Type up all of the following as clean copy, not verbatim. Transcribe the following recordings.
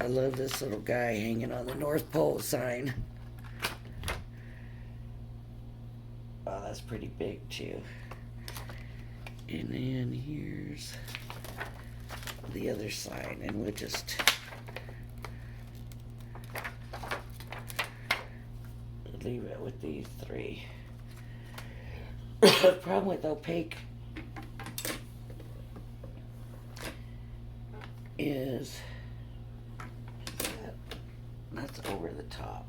I love this little guy hanging on the North Pole sign. Oh, that's pretty big too. And then here's the other sign, and we'll just leave it with these three. The problem with opaque is that's over the top.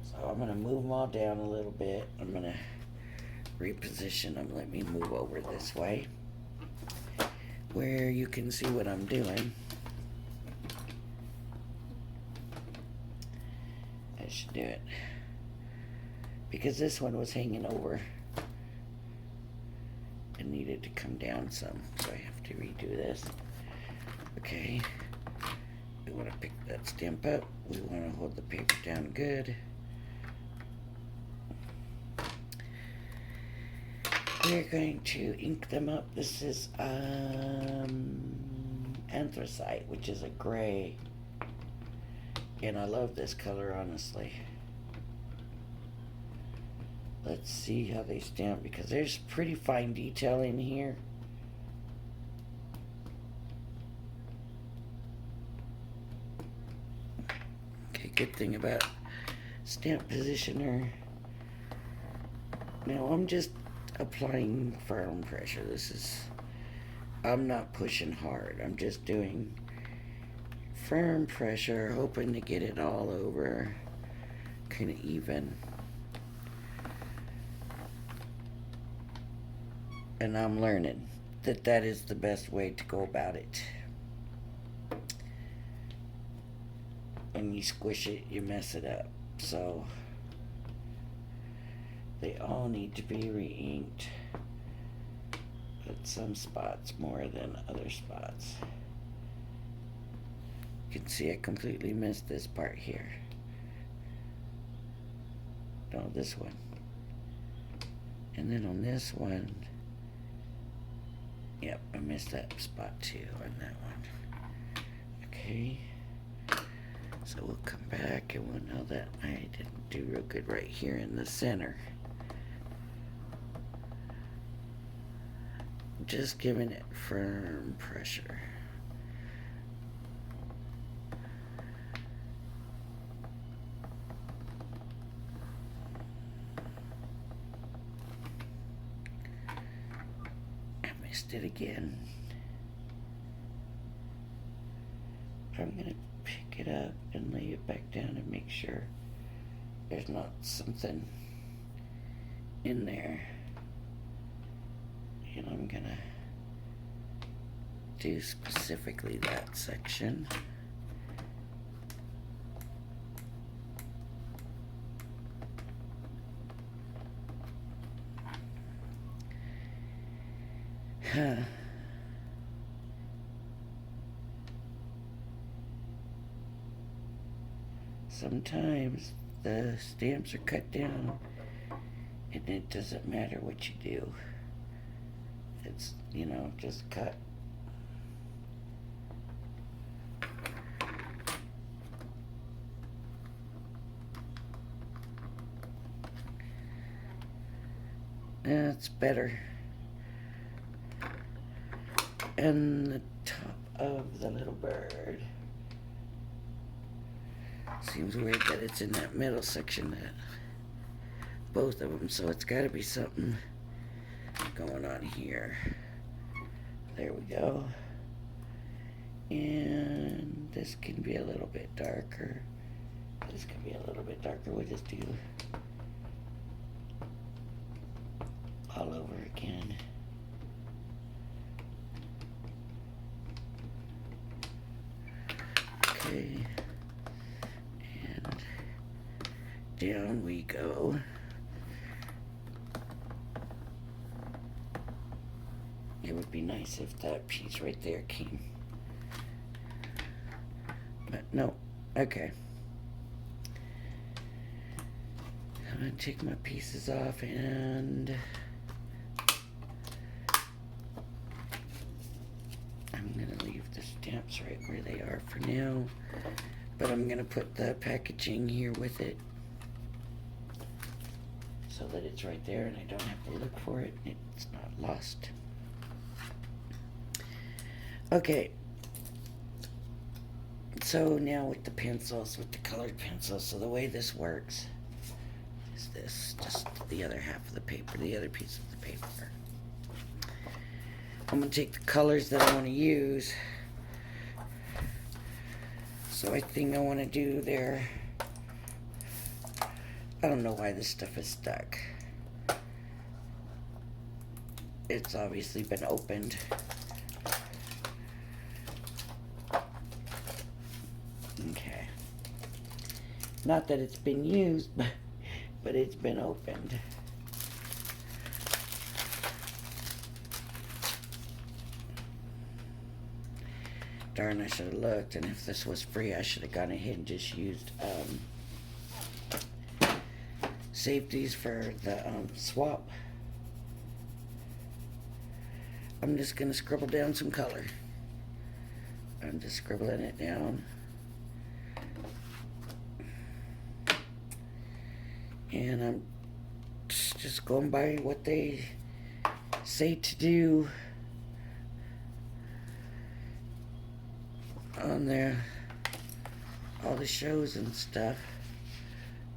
So I'm going to move them all down a little bit. I'm going to reposition them. Let me move over this way where you can see what I'm doing. I should do it because this one was hanging over and needed to come down some, so I have to redo this. Okay, we want to pick that stamp up. We want to hold the paper down good. We're going to ink them up. This is anthracite, which is a gray, and I love this color, honestly. Let's see how they stamp, because there's pretty fine detail in here. Okay, good thing about stamp positioner. Now I'm just applying firm pressure. I'm not pushing hard. I'm just doing firm pressure, hoping to get it all over kind of even. And I'm learning that that is the best way to go about it. When you squish it, you mess it up. So they all need to be re-inked, but some spots more than other spots. You can see I completely missed this part here. No, this one. And then on this one, yep, I missed that spot too on that one. Okay, so we'll come back and we'll know that I didn't do real good right here in the center. Just giving it firm pressure. I missed it again. I'm gonna pick it up and lay it back down and make sure there's not something in there. And I'm gonna do specifically that section. Sometimes the stamps are cut down and it doesn't matter what you do. It's, you know, just cut. That's better. And the top of the little bird. Seems weird that it's in that middle section, that both of them, so it's got to be something going on here. There we go. And this can be a little bit darker. This can be a little bit darker. We'll just do all over again. Okay. And down we go. It would be nice if that piece right there came. But no. Okay. I'm going to take my pieces off and I'm going to leave the stamps right where they are for now. But I'm going to put the packaging here with it so that it's right there and I don't have to look for it. It's not lost. Okay. So now with the pencils, with the colored pencils, so the way this works is this, just the other half of the paper, the other piece of the paper. I'm going to take the colors that I want to use. So I think I want to do there. I don't know why this stuff is stuck. It's obviously been opened. Okay. Not that it's been used, but it's been opened. Darn, I should have looked, and if this was free, I should have gone ahead and just used safeties for the swap. I'm just going to scribble down some color. I'm just scribbling it down. And I'm just going by what they say to do on all the shows and stuff.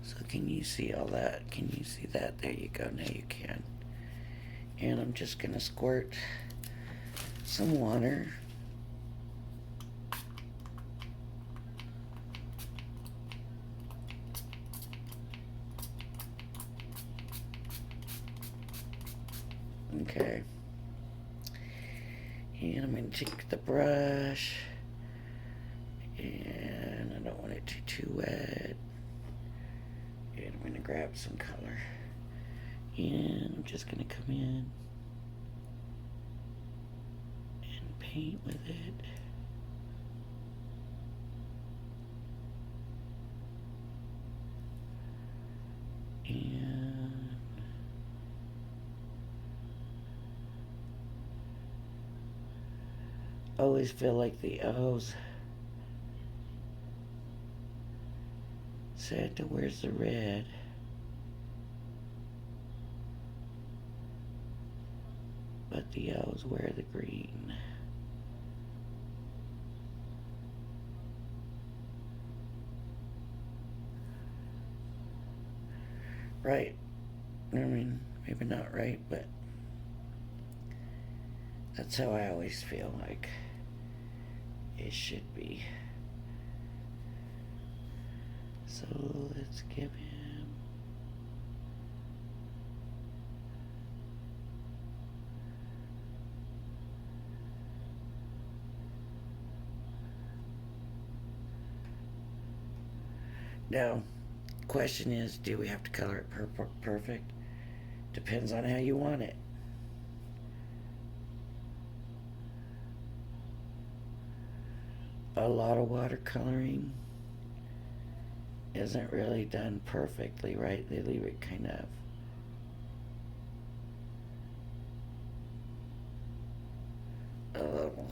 So can you see all that? Can you see that? There you go. Now you can. And I'm just going to squirt some water. Okay. And I'm going to take the brush, and I don't want it too wet. And I'm going to grab some color. And I'm just going to come in and paint with it. And I always feel like the Elves said, where's the red? But the Elves wear the green. Right. I mean, maybe not right, but that's how I always feel like it should be. So let's give him now. Question is, do we have to color it perfect? Depends on how you want it. A lot of watercoloring isn't really done perfectly, right? They leave it kind of a little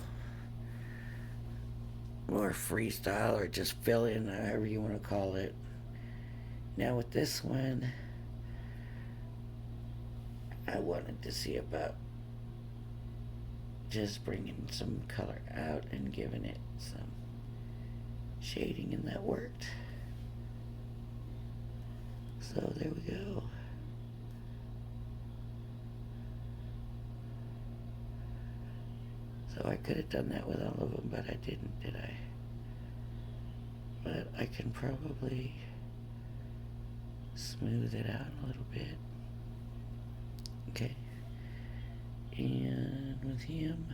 more freestyle, or just fill in, however you want to call it. Now with this one, I wanted to see about just bringing some color out and giving it some shading, and that worked. So there we go. So I could have done that with all of them, but I didn't, did I? But I can probably smooth it out a little bit. Okay. And with him,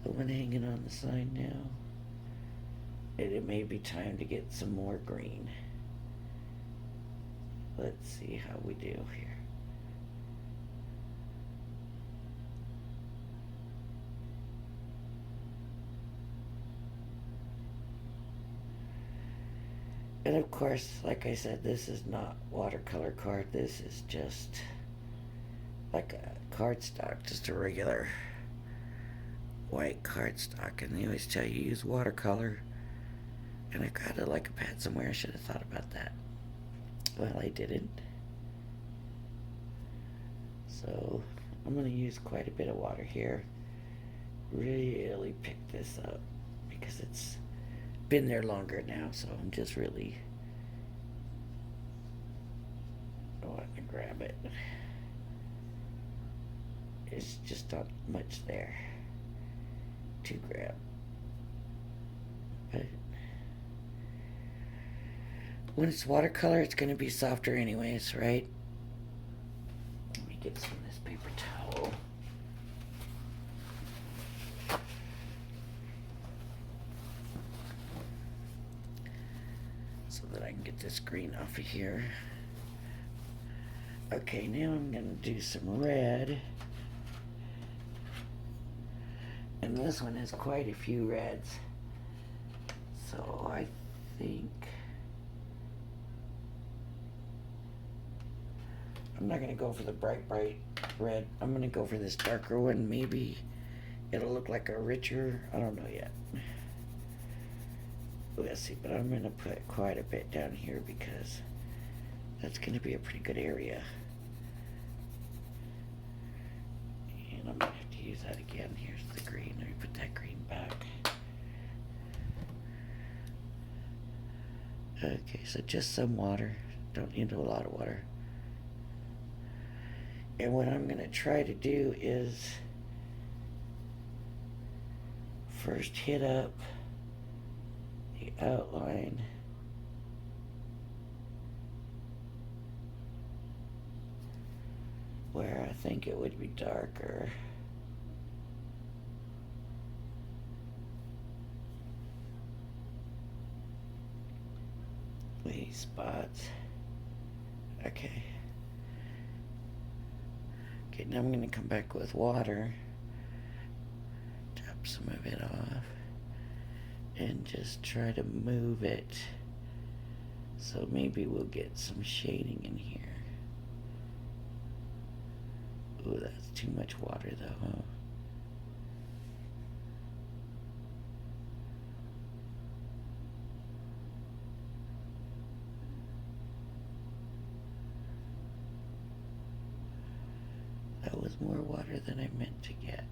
the one hanging on the side now, it may be time to get some more green. Let's see how we do here. And of course, like I said, this is not watercolor card. This is just like a cardstock, just a regular white cardstock, and they always tell you use watercolor. And I got it like a pad somewhere. I should have thought about that. Well, I didn't. So I'm going to use quite a bit of water here. Really pick this up because it's been there longer now. So I'm just really wanting to grab it. It's just not much there to grab. But when it's watercolor, it's going to be softer anyways, right? Let me get some of this paper towel. So that I can get this green off of here. Okay, now I'm going to do some red. And this one has quite a few reds. So I think I'm not going to go for the bright red. I'm going to go for this darker one. Maybe it'll look like a richer, I don't know yet. Let's see, but I'm going to put quite a bit down here because that's going to be a pretty good area. And I'm going to have to use that again. Here's the green. Let me put that green back. Okay, so just some water. Don't need a lot of water. And what I'm going to try to do is first hit up the outline where I think it would be darker. These spots. Okay. Okay, now I'm going to come back with water, tap some of it off, and just try to move it so maybe we'll get some shading in here. Ooh, that's too much water though, huh? That was more water than I meant to get.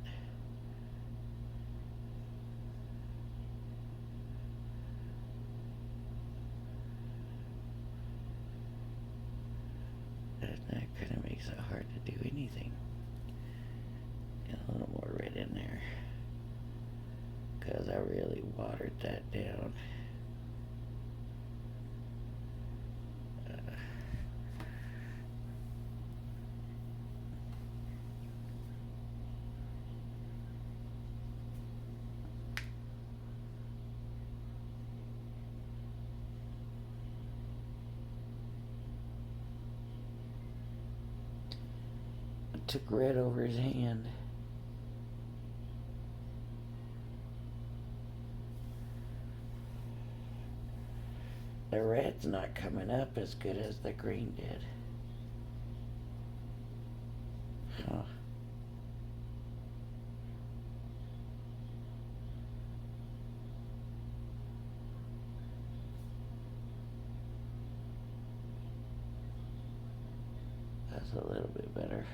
That kind of makes it hard to do anything. Get a little more red in there because I really watered that down. Took red over his hand. The red's not coming up as good as the green did. Huh. That's a little bit better.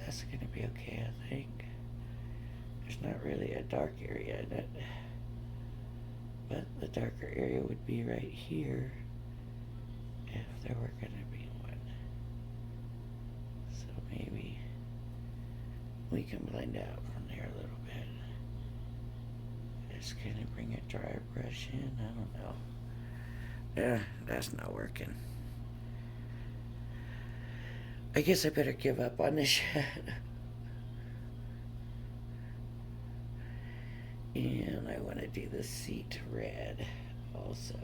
That's going to be okay, I think. There's not really a dark area in it. But the darker area would be right here if there were going to be one. So maybe we can blend out from there a little bit. Just going to bring a dry brush in. I don't know. Yeah, that's not working. I guess I better give up on this shadow. And then I want to do the seat red also.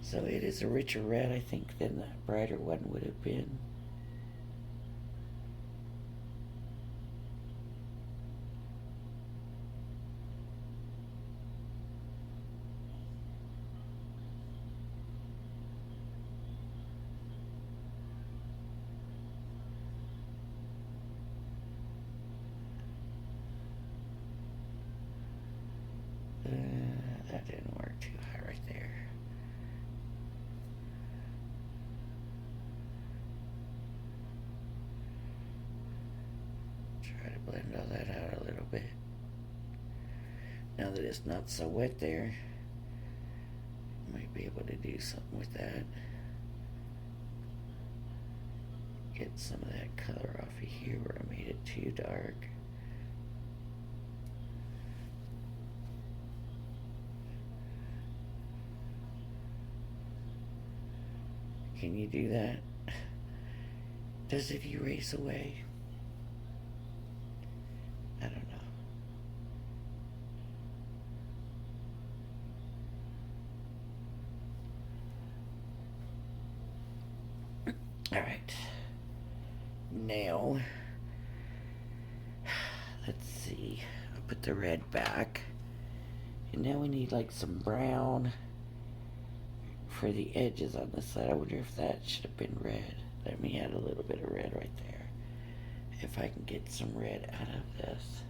So it is a richer red, I think, than the brighter one would have been. That didn't work too high right there. Try to blend all that out a little bit. Now that it's not so wet there, might be able to do something with that. Get some of that color off of here where I made it too dark. Can you do that? Does it erase away? I don't know. All right. Now, let's see. I'll put the red back. And now we need like some brown for the edges on this side. I wonder if that should have been red. Let me add a little bit of red right there. If I can get some red out of this.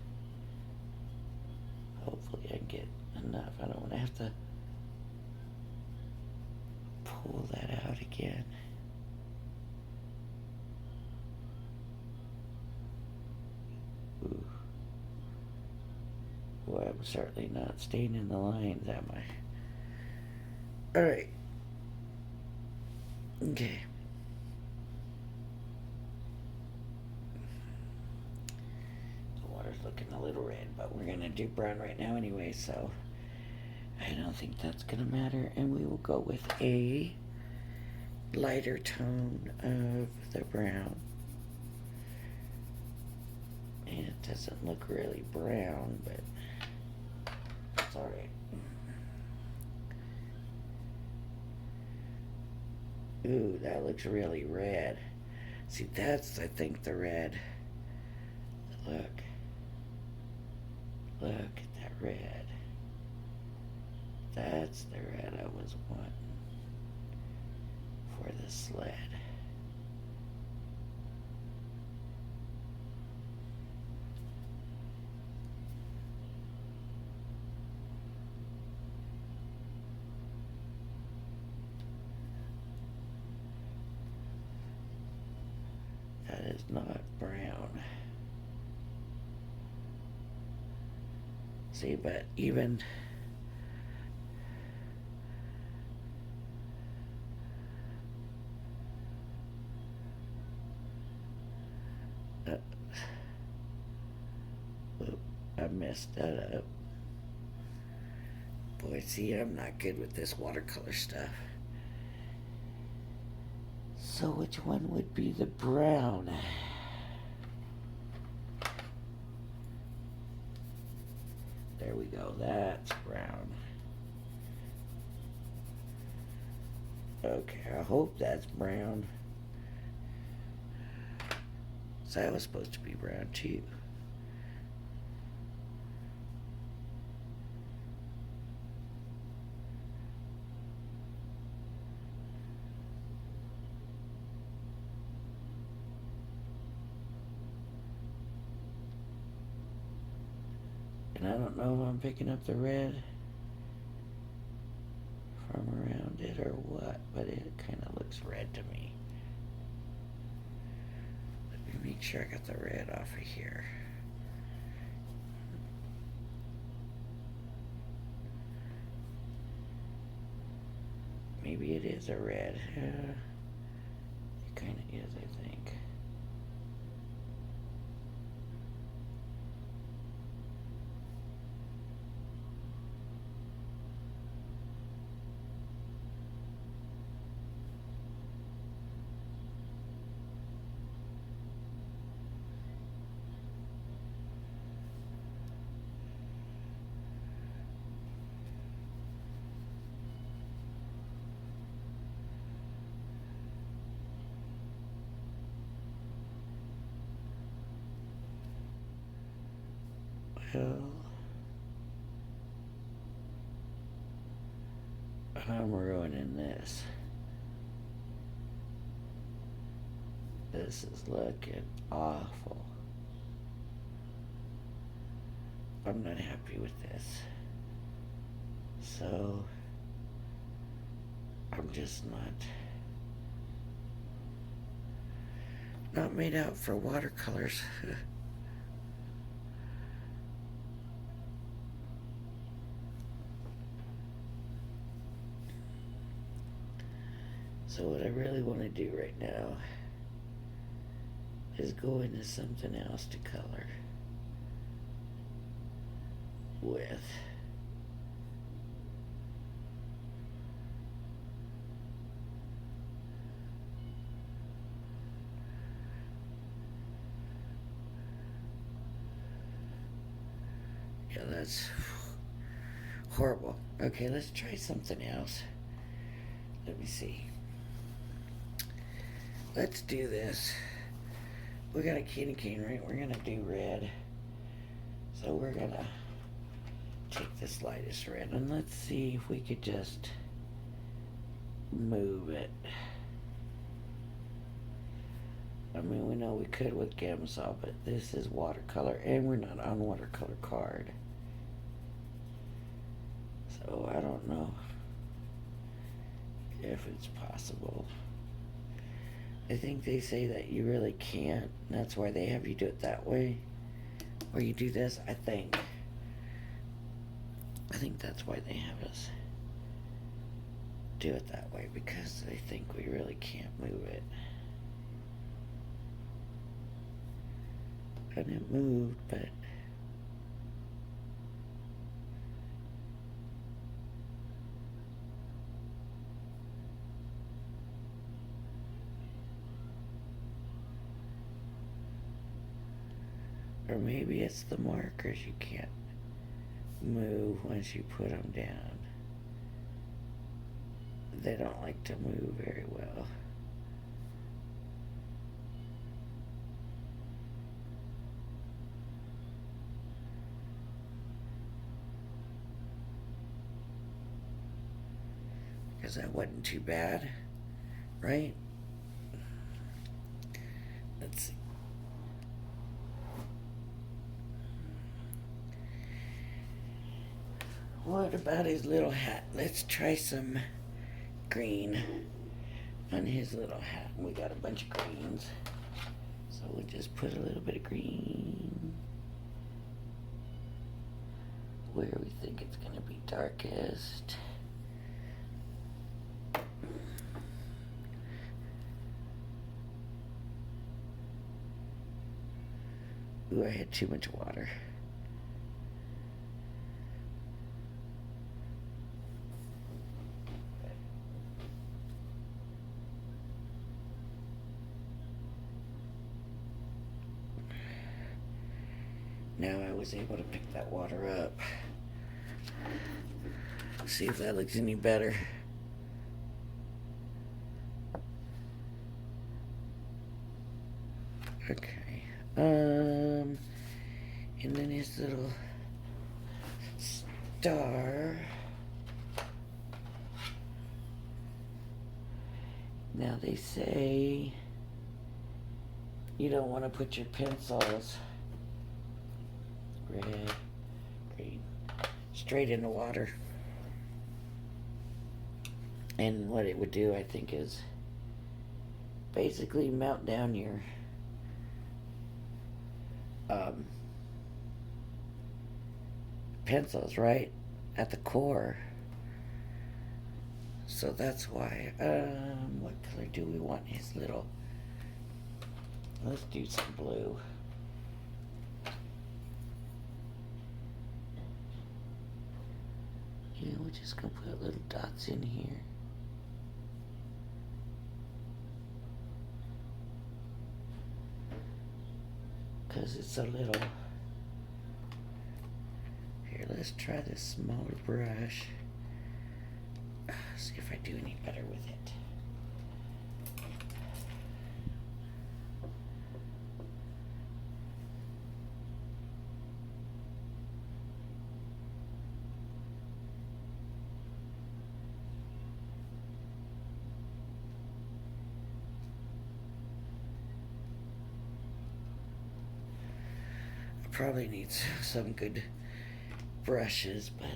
Hopefully I can get enough. I don't want to have to pull that out again. Ooh. Boy, I'm certainly not staying in the lines, am I? Alright. Okay. The water's looking a little red, but we're gonna do brown right now anyway, so I don't think that's gonna matter. And we will go with a lighter tone of the brown. And it doesn't look really brown, but it's alright. Ooh, that looks really red. See, that's, I think, the red. Look. Look at that red. That's the red I was wanting for the sled. That is not brown. See, but even I messed that up. Boy, see, I'm not good with this watercolor stuff. So which one would be the brown? There we go, that's brown. Okay, I hope that's brown. So that was supposed to be brown too. And I don't know if I'm picking up the red from around it or what, but it kind of looks red to me. Let me make sure I got the red off of here. Maybe it is a red. It kind of is, I think. Well, I'm ruining this. This is looking awful. I'm not happy with this. So, I'm just not made out for watercolors. So what I really want to do right now is go into something else to color with. Yeah, that's horrible. Okay, let's try something else. Let me see. Let's do this. We got a candy cane, right? We're gonna do red. So we're gonna take this lightest red and let's see if we could just move it. I mean, we know we could with Gamsol, but this is watercolor and we're not on watercolor card. So I don't know if it's possible. I think they say that you really can't. That's why they have you do it that way. Or you do this, I think. I think that's why they have us do it that way, because they think we really can't move it. And it moved, but or maybe it's the markers you can't move once you put them down. They don't like to move very well. Because that wasn't too bad, right? Let's see. What about his little hat? Let's try some green on his little hat. We got a bunch of greens. So we'll just put a little bit of green where we think it's going to be darkest. Ooh, I had too much water. Now I was able to pick that water up. See if that looks any better. Okay. And then his little star. Now they say you don't want to put your pencils red, green, straight in the water. And what it would do, I think, is basically melt down your pencils right at the core. So that's why. What color do we want his little? Let's do some blue. Yeah, we're just gonna put little dots in here. Because it's a little. Here, let's try this smaller brush. See if I do any better with it. Probably needs some good brushes, but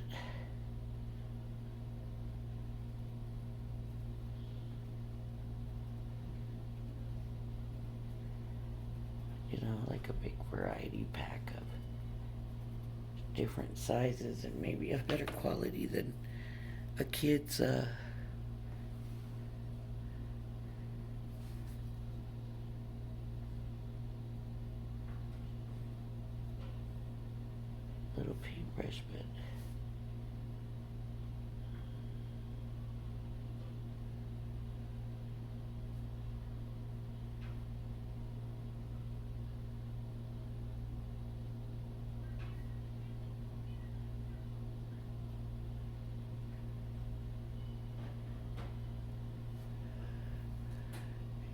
you know, like a big variety pack of different sizes and maybe a better quality than a kid's little paintbrush, but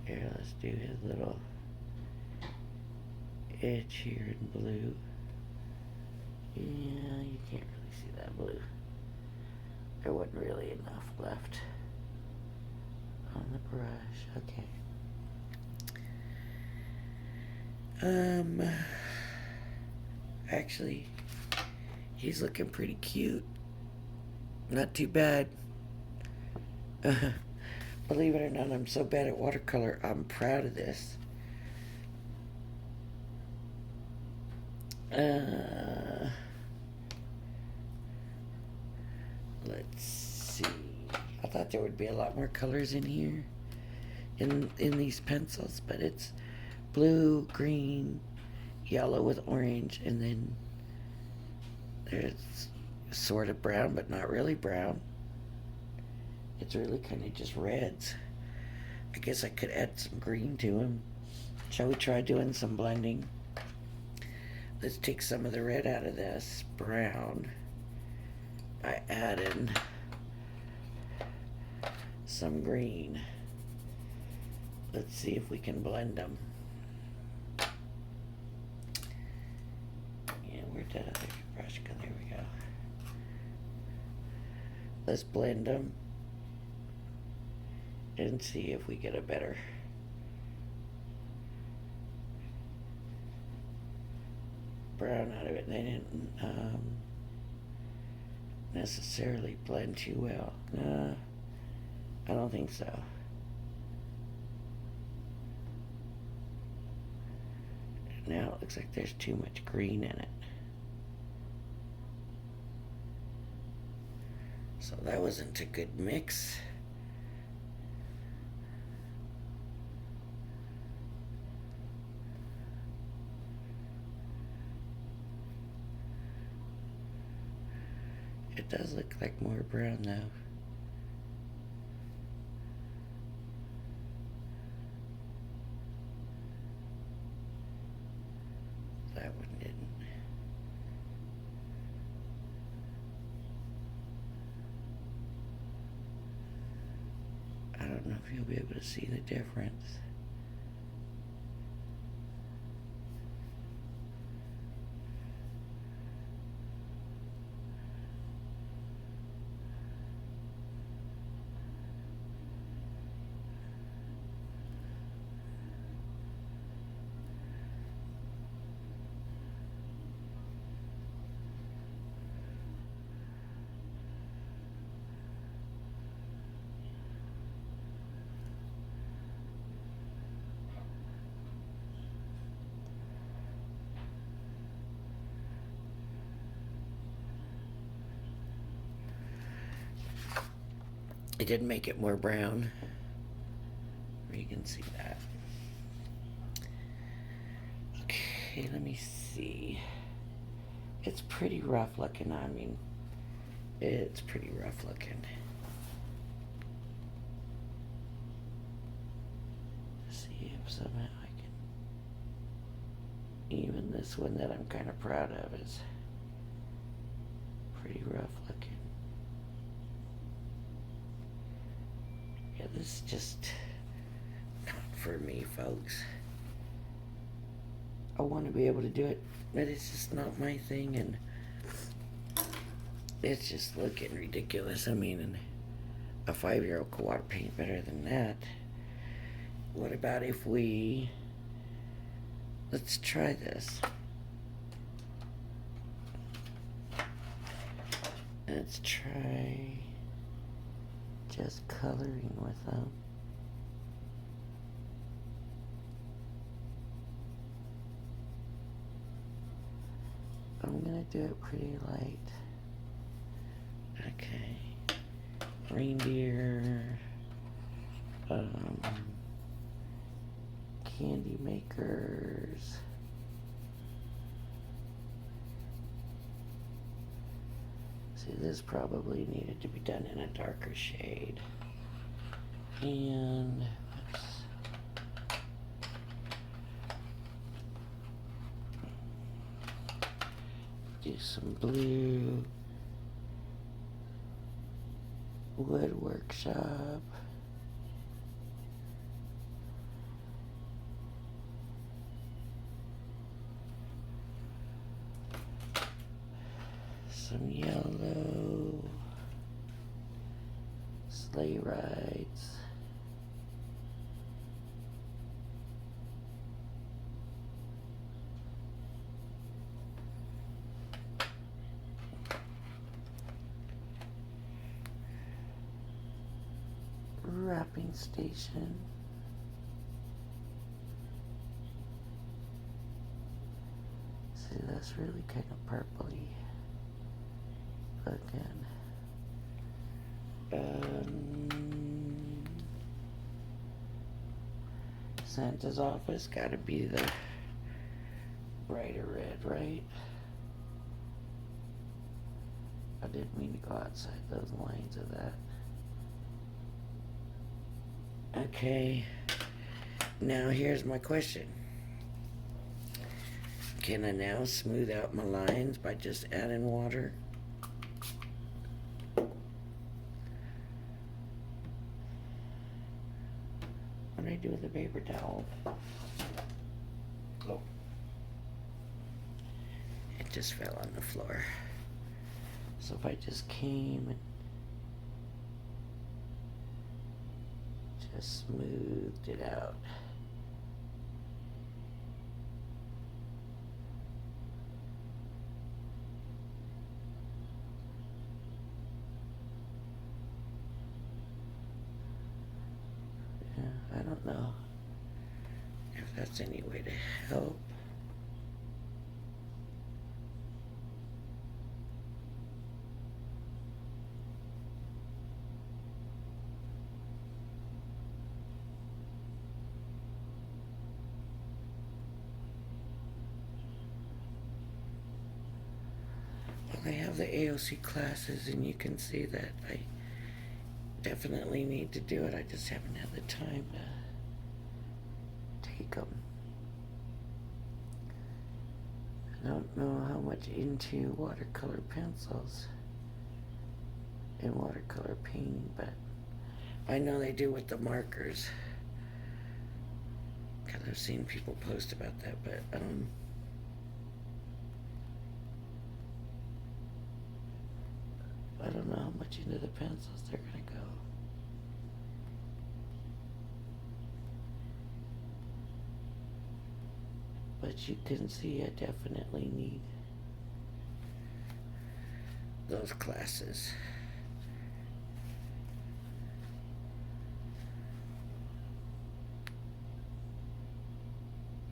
here, let's do his little edge here in blue. Yeah, you can't really see that blue. There wasn't really enough left on the brush. Okay. Actually, he's looking pretty cute. Not too bad. Believe it or not, I'm so bad at watercolor. I'm proud of this. Let's see. I thought there would be a lot more colors in here, in these pencils, but it's blue, green, yellow with orange, and then there's sort of brown, but not really brown. It's really kind of just reds. I guess I could add some green to them. Shall we try doing some blending? Let's take some of the red out of this brown by adding some green. Let's see if we can blend them. Yeah, where did I brush go? There we go. Let's blend them and see if we get a better brown out of it. They didn't necessarily blend too well. No, I don't think so. Now it looks like there's too much green in it. So that wasn't a good mix. It does look like more brown though. That one didn't. I don't know if you'll be able to see the difference. It did make it more brown. You can see that. Okay, let me see. It's pretty rough looking. I mean, it's pretty rough looking. See if somehow I can. Even this one that I'm kind of proud of is pretty rough looking. Yeah, this is just not for me, folks. I want to be able to do it, but it's just not my thing, and it's just looking ridiculous. I mean, a 5-year-old could water paint better than that. What about if let's try this. Let's try just coloring with them. I'm gonna do it pretty light. Okay. Reindeer. Candy makers. See, this probably needed to be done in a darker shade. And let's do some blue. Wood workshop. Some yellow. Sleigh rides. Wrapping station. See, that's really kind of purpley looking. Santa's office gotta be the brighter red, right? I didn't mean to go outside those lines of that. Okay, now here's my question. Can I now smooth out my lines by just adding water? What do I do with the paper towel? Oh. It just fell on the floor. So if I just came and just smoothed it out. Yeah, I don't know if that's any way to help. I have the AOC classes, and you can see that I definitely need to do it. I just haven't had the time to take them. I don't know how much into watercolor pencils and watercolor painting, but I know they do with the markers. Because I've seen people post about that, but I don't know how much into the pencils they're gonna go. But you can see I definitely need those classes.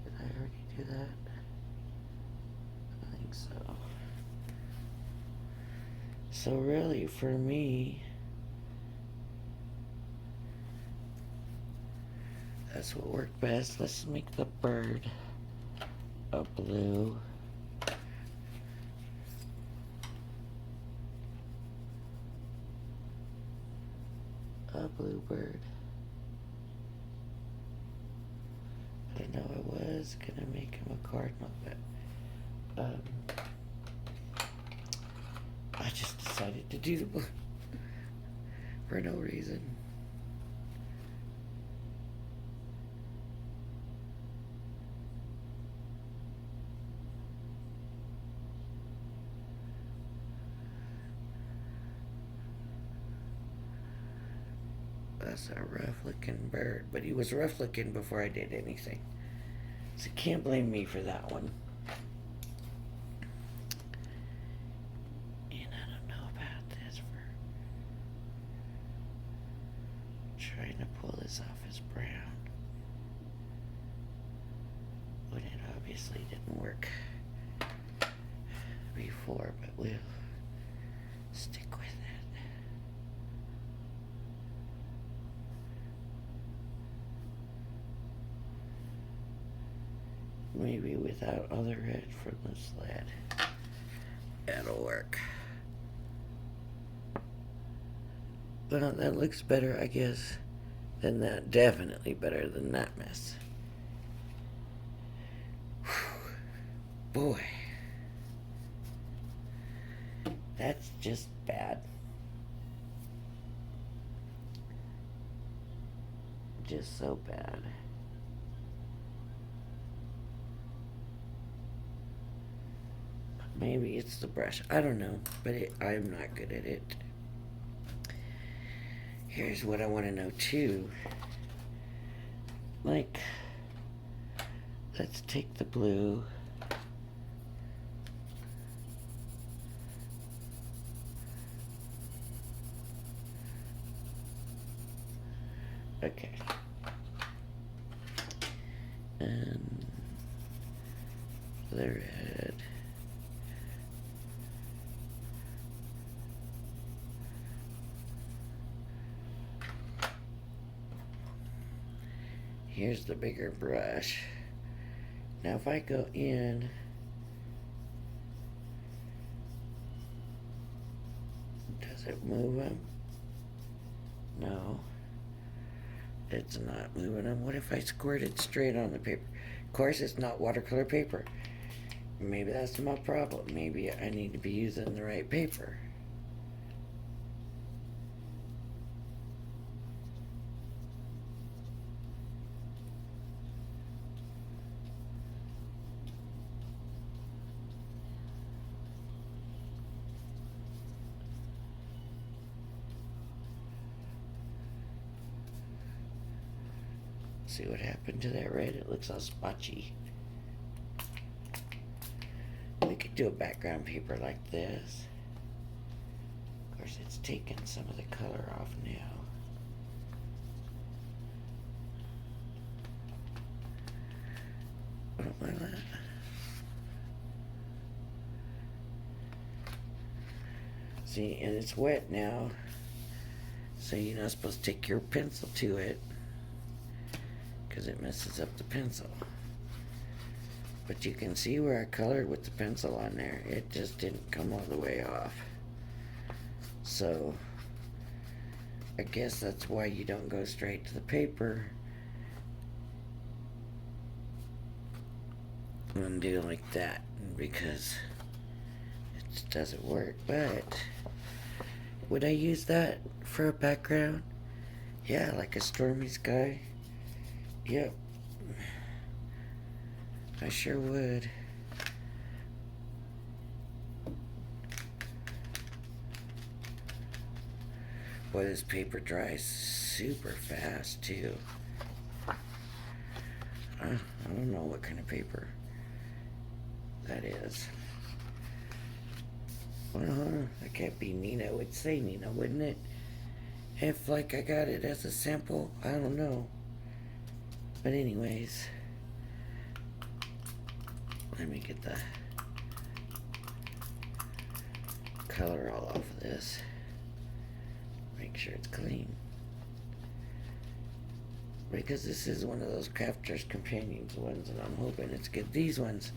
Did I already do that? I think so. So really, for me, that's what worked best. Let's make the bird a blue. A blue bird. I don't know, I was gonna make him a cardinal, but I just decided to do the blue for no reason. That's a rough looking bird, but he was rough looking before I did anything. So you can't blame me for that one. And I don't know about trying to pull this off as brown when it obviously didn't work before, but we'll stick with it. Maybe without all the red from the sled, that'll work. Well, that looks better, I guess, than that. Definitely better than that mess. Whew. Boy, that's just bad. Just so bad. Maybe it's the brush. I don't know, but I'm not good at it. Here's what I want to know too. Like, let's take the blue. Okay. And the red. Here's the bigger brush. Now if I go in, does it move them? No, it's not moving them. What if I squirt it straight on the paper? Of course, it's not watercolor paper. Maybe that's my problem. Maybe I need to be using the right paper. See what happened to that red? It looks all spotchy. We could do a background paper like this. Of course, it's taken some of the color off now. Like that. See, and it's wet now, so you're not supposed to take your pencil to it, because it messes up the pencil. But you can see where I colored with the pencil on there. It just didn't come all the way off. So I guess that's why you don't go straight to the paper and do like that, because it just doesn't work. But would I use that for a background? Yeah, like a stormy sky. Yep, I sure would. Boy, this paper dries super fast too. I don't know what kind of paper that is. Well, that can't be Nina. It would say Nina, wouldn't it? If like I got it as a sample, I don't know. But anyways, let me get the color all off of this. Make sure it's clean. Because this is one of those Crafters Companions ones, and I'm hoping it's good. These ones,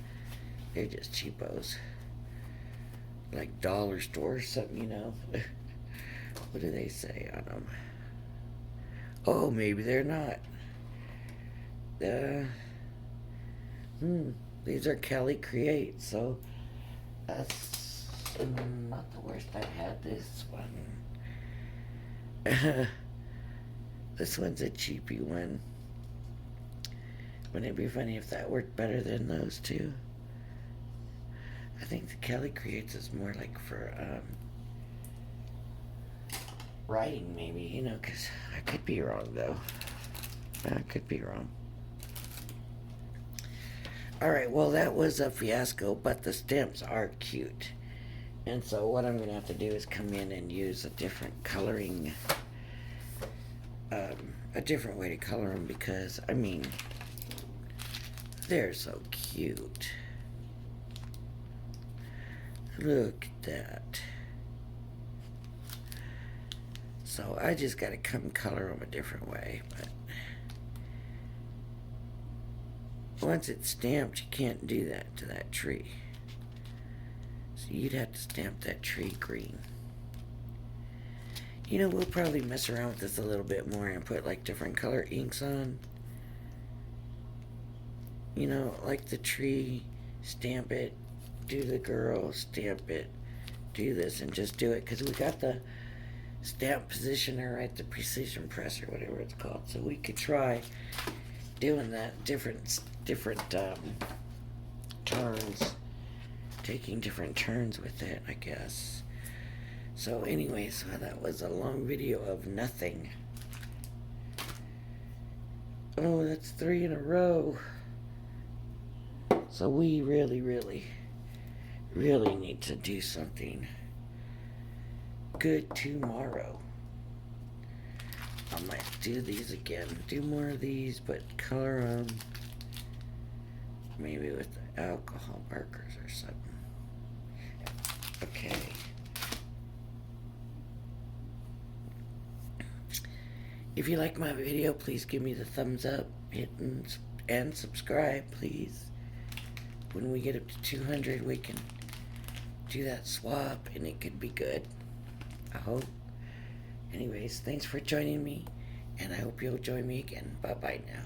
they're just cheapos. Like dollar store or something, you know. What do they say on them? Oh, maybe they're not. These are Cali Create, so that's not the worst. I had this one. This one's a cheapy one. Wouldn't it be funny if that worked better than those two? I think the Cali Creates is more like for writing, maybe, you know, because I could be wrong, though. I could be wrong. Alright, well, that was a fiasco, but the stamps are cute. And so what I'm going to have to do is come in and use a different coloring a different way to color them because, I mean, they're so cute. Look at that. So I just gotta come color them a different way, but once it's stamped, you can't do that to that tree. So you'd have to stamp that tree green. You know, we'll probably mess around with this a little bit more and put like different color inks on. You know, like the tree, stamp it, do the girl, stamp it, do this, and just do it. Because we got the stamp positioner, right? The precision press or whatever it's called. So we could try doing that different turns, taking different turns with it, I guess. So anyways, that was a long video of nothing. Oh, that's 3 in a row. So we really need to do something good tomorrow. I might do these again. Do more of these, but color them. Maybe with the alcohol markers or something. Okay. If you like my video, please give me the thumbs up, hit and subscribe, please. When we get up to 200, we can do that swap, and it could be good. I hope. Anyways, thanks for joining me, and I hope you'll join me again. Bye-bye now.